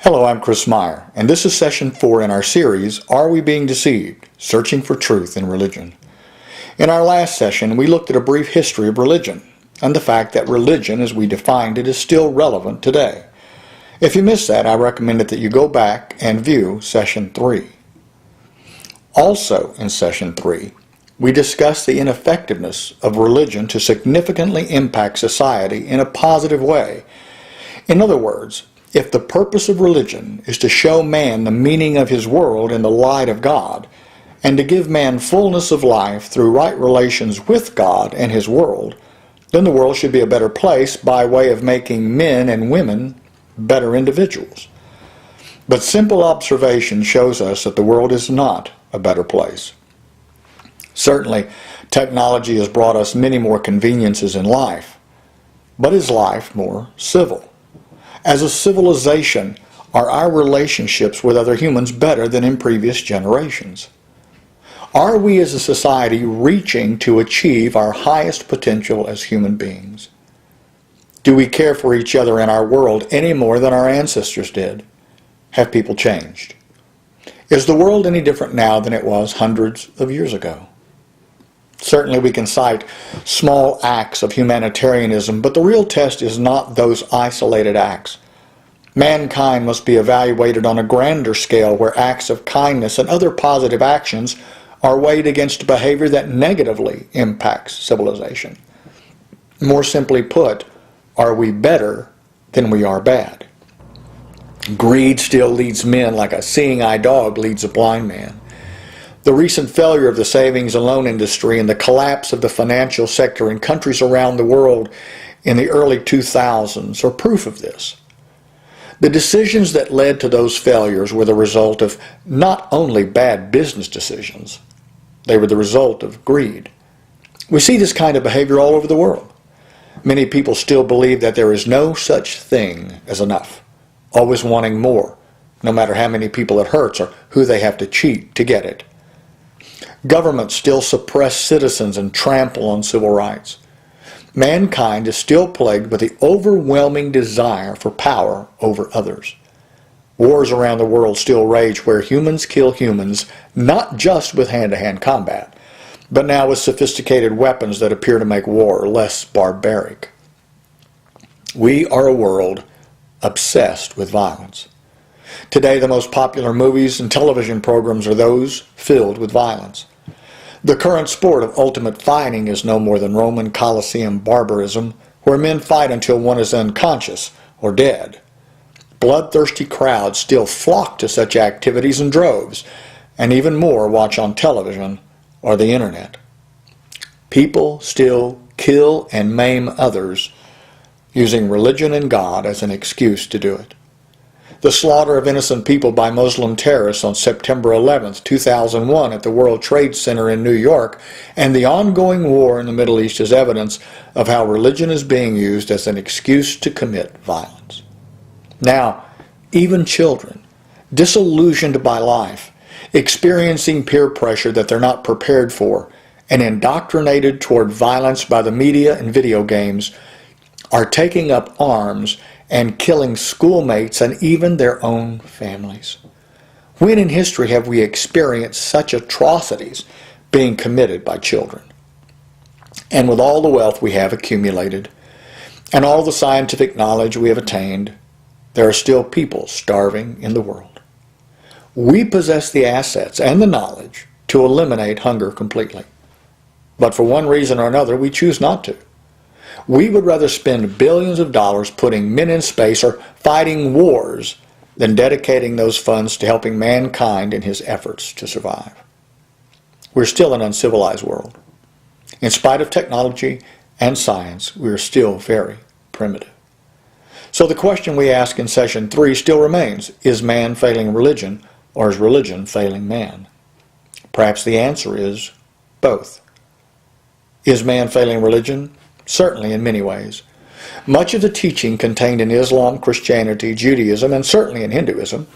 Hello, I'm Chris Meyer, and this is session 4 in our series, Are We Being Deceived? Searching for Truth in Religion. In our last session, we looked at a brief history of religion, and the fact that religion, as we defined it, is still relevant today. If you missed that, I recommend that you go back and view session 3. Also in session 3, we discussed the ineffectiveness of religion to significantly impact society in a positive way. In other words, if the purpose of religion is to show man the meaning of his world in the light of God, and to give man fullness of life through right relations with God and his world, then the world should be a better place by way of making men and women better individuals. But simple observation shows us that the world is not a better place. Certainly, technology has brought us many more conveniences in life, but is life more civil? As a civilization, are our relationships with other humans better than in previous generations? Are we as a society reaching to achieve our highest potential as human beings? Do we care for each other in our world any more than our ancestors did? Have people changed? Is the world any different now than it was hundreds of years ago? Certainly we can cite small acts of humanitarianism, but the real test is not those isolated acts. Mankind must be evaluated on a grander scale where acts of kindness and other positive actions are weighed against behavior that negatively impacts civilization. More simply put, are we better than we are bad? Greed still leads men like a seeing-eye dog leads a blind man. The recent failure of the savings and loan industry and the collapse of the financial sector in countries around the world in the early 2000s are proof of this. The decisions that led to those failures were the result of not only bad business decisions, they were the result of greed. We see this kind of behavior all over the world. Many people still believe that there is no such thing as enough, always wanting more, no matter how many people it hurts or who they have to cheat to get it. Governments still suppress citizens and trample on civil rights. Mankind is still plagued with the overwhelming desire for power over others. Wars around the world still rage where humans kill humans, not just with hand-to-hand combat, but now with sophisticated weapons that appear to make war less barbaric. We are a world obsessed with violence. Today, the most popular movies and television programs are those filled with violence. The current sport of ultimate fighting is no more than Roman Colosseum barbarism, where men fight until one is unconscious or dead. Bloodthirsty crowds still flock to such activities in droves, and even more watch on television or the internet. People still kill and maim others, using religion and God as an excuse to do it. The slaughter of innocent people by Muslim terrorists on September 11, 2001 at the World Trade Center in New York, and the ongoing war in the Middle East is evidence of how religion is being used as an excuse to commit violence. Now, even children, disillusioned by life, experiencing peer pressure that they're not prepared for, and indoctrinated toward violence by the media and video games, are taking up arms and killing schoolmates and even their own families. When in history have we experienced such atrocities being committed by children? And with all the wealth we have accumulated, and all the scientific knowledge we have attained, there are still people starving in the world. We possess the assets and the knowledge to eliminate hunger completely. But for one reason or another, we choose not to. We would rather spend billions of dollars putting men in space or fighting wars than dedicating those funds to helping mankind in his efforts to survive. We're still an uncivilized world. In spite of technology and science, we are still very primitive. So the question we ask in session 3 still remains, is man failing religion or is religion failing man? Perhaps the answer is both. Is man failing religion? Certainly in many ways. Much of the teaching contained in Islam, Christianity, Judaism, and certainly in Hinduism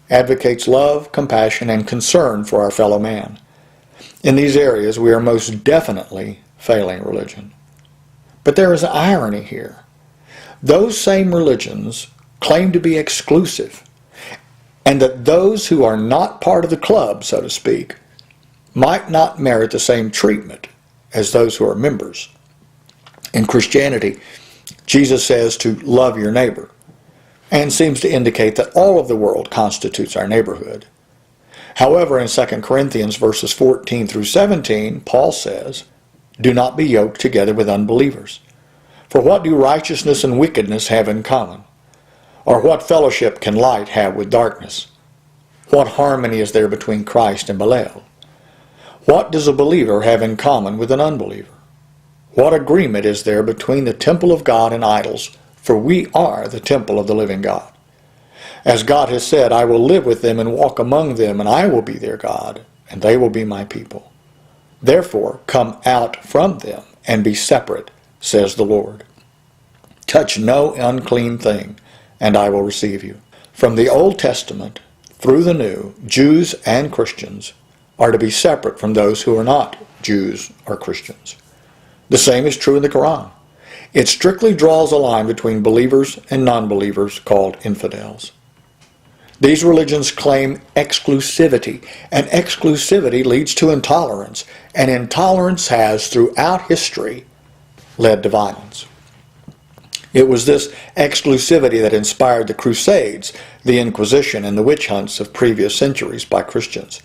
advocates love, compassion, and concern for our fellow man. In these areas, we are most definitely failing religion. But there is an irony here. Those same religions claim to be exclusive and that those who are not part of the club, so to speak, might not merit the same treatment as those who are members. In Christianity, Jesus says to love your neighbor, and seems to indicate that all of the world constitutes our neighborhood. However, in 2 Corinthians verses 14 through 17, Paul says, do not be yoked together with unbelievers. For what do righteousness and wickedness have in common? Or what fellowship can light have with darkness? What harmony is there between Christ and Belial? What does a believer have in common with an unbeliever? What agreement is there between the temple of God and idols? For we are the temple of the living God. As God has said, I will live with them and walk among them, and I will be their God, and they will be my people. Therefore, come out from them and be separate, says the Lord. Touch no unclean thing, and I will receive you. From the Old Testament through the New, Jews and Christians are to be separate from those who are not Jews or Christians. The same is true in the Quran. It strictly draws a line between believers and non-believers called infidels. These religions claim exclusivity, and exclusivity leads to intolerance, and intolerance has, throughout history, led to violence. It was this exclusivity that inspired the Crusades, the Inquisition, and the witch hunts of previous centuries by Christians.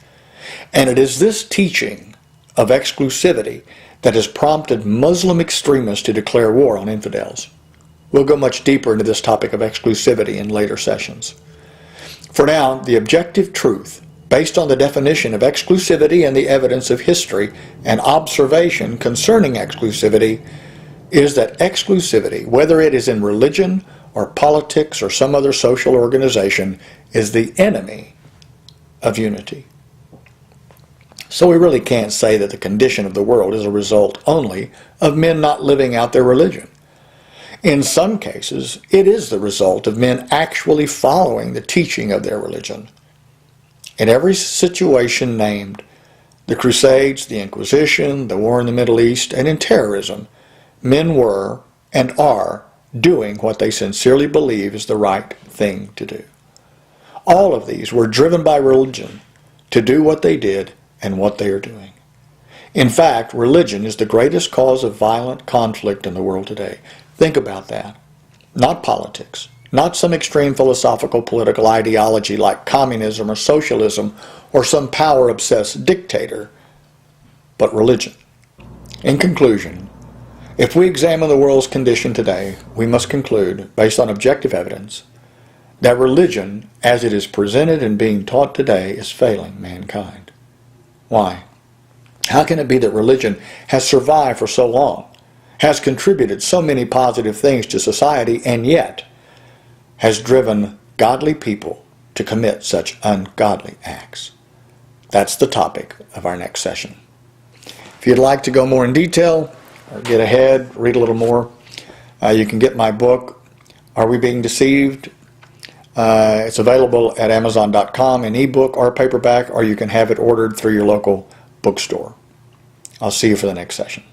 And it is this teaching of exclusivity that has prompted Muslim extremists to declare war on infidels. We'll go much deeper into this topic of exclusivity in later sessions. For now, the objective truth, based on the definition of exclusivity and the evidence of history and observation concerning exclusivity, is that exclusivity, whether it is in religion or politics or some other social organization, is the enemy of unity. So we really can't say that the condition of the world is a result only of men not living out their religion. In some cases, it is the result of men actually following the teaching of their religion. In every situation named, the Crusades, the Inquisition, the war in the Middle East, and in terrorism, men were and are doing what they sincerely believe is the right thing to do. All of these were driven by religion to do what they did and what they are doing. In fact, religion is the greatest cause of violent conflict in the world today. Think about that. Not politics, not some extreme philosophical political ideology like communism or socialism or some power-obsessed dictator, but religion. In conclusion, if we examine the world's condition today, we must conclude, based on objective evidence, that religion, as it is presented and being taught today, is failing mankind. Why? How can it be that religion has survived for so long, has contributed so many positive things to society, and yet has driven godly people to commit such ungodly acts? That's the topic of our next session. If you'd like to go more in detail, or get ahead, read a little more, you can get my book, Are We Being Deceived? It's available at Amazon.com in ebook or paperback, or you can have it ordered through your local bookstore. I'll see you for the next session.